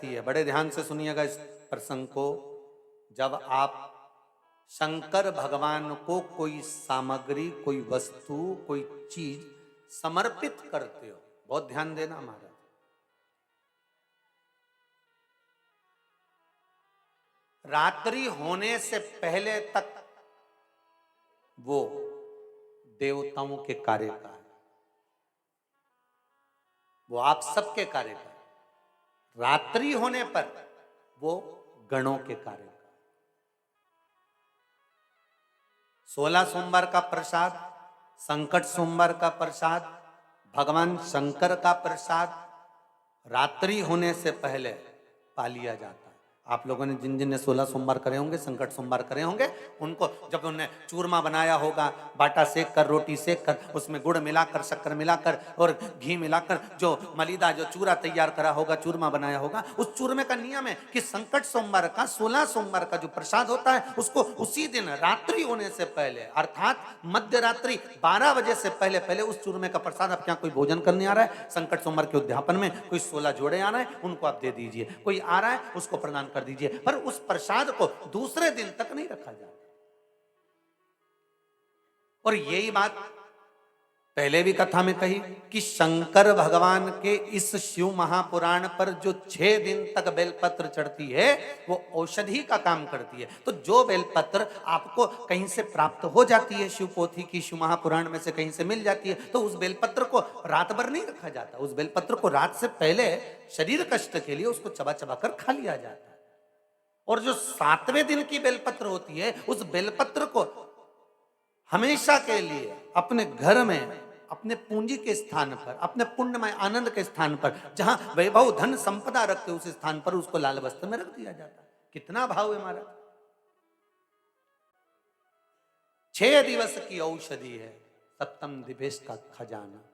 रहती है। बड़े ध्यान से सुनिएगा इस प्रसंग को। जब आप शंकर भगवान को कोई सामग्री, कोई वस्तु, कोई चीज समर्पित करते हो, बहुत ध्यान देना महाराज, रात्रि होने से पहले तक वो देवताओं के कार्य का है, वो आप सबके कार्य का है। रात्रि होने पर वो गणों के कार्य का। 16 सोमवार का प्रसाद, संकट सोमवार का प्रसाद, भगवान शंकर का प्रसाद रात्रि होने से पहले पा लिया जाता है। आप लोगों ने जिन जिन ने 16 सोमवार करे होंगे, संकट सोमवार करे होंगे, उनको जब उन्होंने चूरमा बनाया होगा, बाटा सेक कर, रोटी सेक कर, उसमें गुड़ मिलाकर, शक्कर मिलाकर और घी मिलाकर जो मलीदा, जो चूरा तैयार करा होगा, चूरमा बनाया होगा, उस चूरमे का नियम है कि संकट सोमवार का, 16 सोमवार का जो प्रसाद होता है, उसको उसी दिन रात्रि होने से पहले, अर्थात मध्य रात्रि 12 बजे से पहले पहले उस चूरमे का प्रसाद, आप क्या कोई भोजन करने आ रहा है संकट सोमवार के उद्यापन में, कोई 16 जोड़े आ रहे हैं, उनको आप दे दीजिए, कोई आ रहा है उसको प्रदान कर दीजिए, पर उस प्रसाद को दूसरे दिन तक नहीं रखा जाता। और यही बात पहले भी कथा में कही कि शंकर भगवान के इस शिव महापुराण पर जो 6 दिन तक बेलपत्र चढ़ती है वो औषधि का काम करती है। तो जो बेलपत्र आपको कहीं से प्राप्त हो जाती है, शिव पोथी की, शिव महापुराण में से कहीं से मिल जाती है, तो उस बेलपत्र को रात भर नहीं रखा जाता। उस बेलपत्र को रात से पहले शरीर कष्ट के लिए उसको चबा चबा कर खा लिया जाता है। और जो 7वें दिन की बेलपत्र होती है, उस बेलपत्र को हमेशा के लिए अपने घर में, अपने पूंजी के स्थान पर, अपने पुण्यमय आनंद के स्थान पर, जहां वैभव धन संपदा रखते उस स्थान पर उसको लाल वस्त्र में रख दिया जाता है। कितना भाव है हमारा। 6 दिवस की औषधि है, सप्तम दिवेश का खजाना।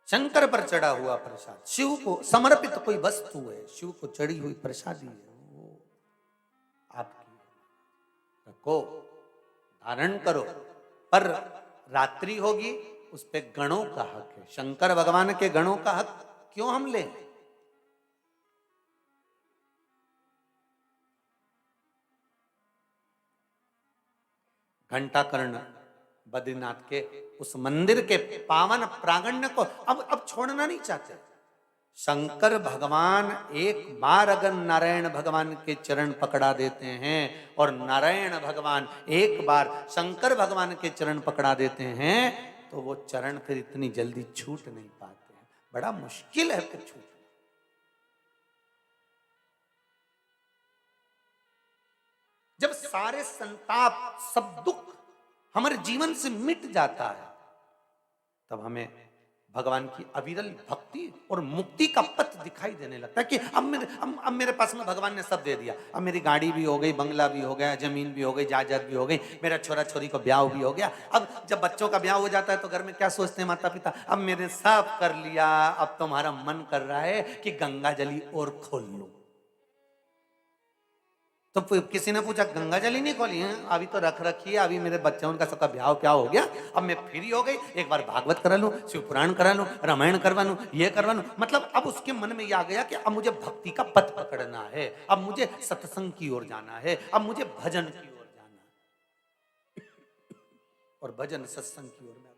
शंकर पर चढ़ा हुआ प्रसाद, शिव को समर्पित कोई वस्तु है, शिव को चढ़ी हुई प्रसादी है, वो आपकी रखो, धारण करो। पर रात्रि होगी, उस पे गणों का हक है। शंकर भगवान के गणों का हक क्यों हम लें? घंटाकर्ण बद्रीनाथ के उस मंदिर के पावन प्रांगण को अब छोड़ना नहीं चाहते। शंकर भगवान एक बार अगर नारायण भगवान के चरण पकड़ा देते हैं, और नारायण भगवान एक बार शंकर भगवान के चरण पकड़ा देते हैं, तो वो चरण फिर इतनी जल्दी छूट नहीं पाते हैं। बड़ा मुश्किल है फिर छूट। जब सारे संताप, सब दुख हमारे जीवन से मिट जाता है, तब हमें भगवान की अविरल भक्ति और मुक्ति का पथ दिखाई देने लगता है कि अब मेरे पास में भगवान ने सब दे दिया। अब मेरी गाड़ी भी हो गई, बंगला भी हो गया, जमीन भी हो गई, जायदाद भी हो गई, मेरा छोरा छोरी को ब्याह भी हो गया। अब जब बच्चों का ब्याह हो जाता है तो घर में क्या सोचते हैं माता पिता, अब मैंने सब कर लिया, अब तुम्हारा मन कर रहा है कि गंगा जली और खोल लो। तो किसी ने पूछा गंगा जल ही नहीं खोली है? अभी तो रख रखी है, अभी मेरे बच्चे उनका सबका ब्याह प्याह हो गया, अब मैं फ्री हो गई, एक बार भागवत करा लूं, शिव पुराण करा लूं, रामायण करवा लूं, ये करवा लूं। मतलब अब उसके मन में ये आ गया कि अब मुझे भक्ति का पथ पकड़ना है, अब मुझे सत्संग की ओर जाना है, अब मुझे भजन की ओर जाना है। और भजन सत्संग की ओर में